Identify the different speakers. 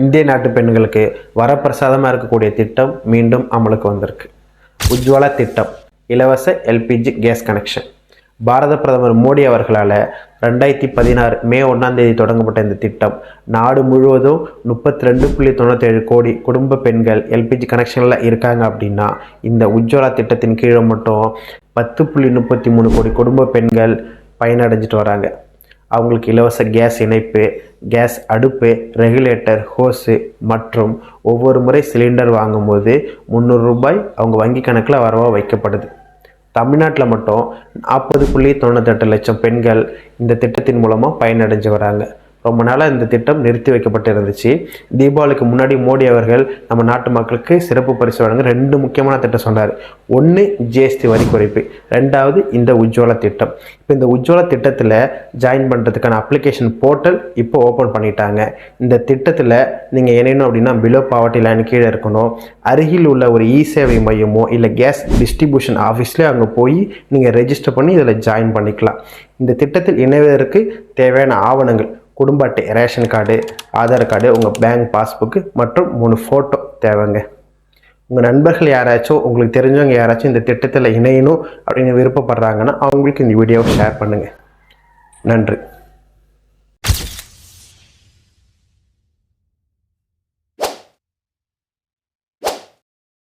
Speaker 1: இந்திய நாட்டு பெண்களுக்கு வரப்பிரசாதமாக இருக்கக்கூடிய திட்டம் மீண்டும் அமலுக்கு வந்திருக்கு. உஜ்வாலா திட்டம், இலவச எல்பிஜி கேஸ் கனெக்ஷன். பாரத பிரதமர் மோடி அவர்களால் 2016 மே 1 தொடங்கப்பட்ட இந்த திட்டம் நாடு முழுவதும் 32.97 கோடி குடும்ப பெண்கள் எல்பிஜி கனெக்ஷனில் இருக்காங்க. அப்படின்னா இந்த உஜ்வாலா திட்டத்தின் கீழே மட்டும் 10.33 கோடி குடும்ப பெண்கள் பயனடைஞ்சிட்டு வராங்க. அவங்களுக்கு இலவச கேஸ் இணைப்பு, கேஸ் அடுப்பு, ரெகுலேட்டர், ஹோஸு மற்றும் ஒவ்வொரு முறை சிலிண்டர் வாங்கும்போது 300 ரூபாய் அவங்க வங்கி கணக்கில் வரவாக வைக்கப்படுது. தமிழ்நாட்டில் மட்டும் 40.98 லட்சம் பெண்கள் இந்த திட்டத்தின் மூலமாக பயனடைஞ்சு வராங்க. ரொம்ப நாளாக இந்த திட்டம் நிறுத்தி வைக்கப்பட்டு இருந்துச்சு. தீபாவளிக்கு முன்னாடி மோடி அவர்கள் நம்ம நாட்டு மக்களுக்கு சிறப்பு பரிசு வழங்க 2 முக்கியமான திட்டம் சொன்னார். ஒன்று ஜிஎஸ்டி வரி குறைப்பு, 2வது இந்த உஜ்வாலா திட்டம். இப்போ இந்த உஜ்வாலா திட்டத்தில் ஜாயின் பண்ணுறதுக்கான அப்ளிகேஷன் போர்ட்டல் இப்போ ஓப்பன் பண்ணிட்டாங்க. இந்த திட்டத்தில் நீங்கள் இணையணும் அப்படின்னா பிலோ பாவர்ட்டி லைன் கீழே இருக்கணும். அருகில் உள்ள ஒரு இ சேவை மையமோ இல்லை கேஸ் டிஸ்ட்ரிபியூஷன் ஆஃபீஸ்லேயே அங்கே போய் நீங்கள் ரெஜிஸ்டர் பண்ணி இதில் ஜாயின் பண்ணிக்கலாம். இந்த திட்டத்தில் இணைவதற்கு தேவையான ஆவணங்கள் குடும்ப அட்டை, ரேஷன் கார்டு, ஆதார் கார்டு, உங்கள் பேங்க் பாஸ்புக்கு மற்றும் 3 ஃபோட்டோ தேவைங்க. உங்கள் நண்பர்கள் யாராச்சும், உங்களுக்கு தெரிஞ்சவங்க யாராச்சும் இந்த திட்டத்தில் இணையணும் அப்படின்னு விருப்பப்படுறாங்கன்னா அவங்களுக்கு இந்த வீடியோவை ஷேர் பண்ணுங்கள். நன்றி.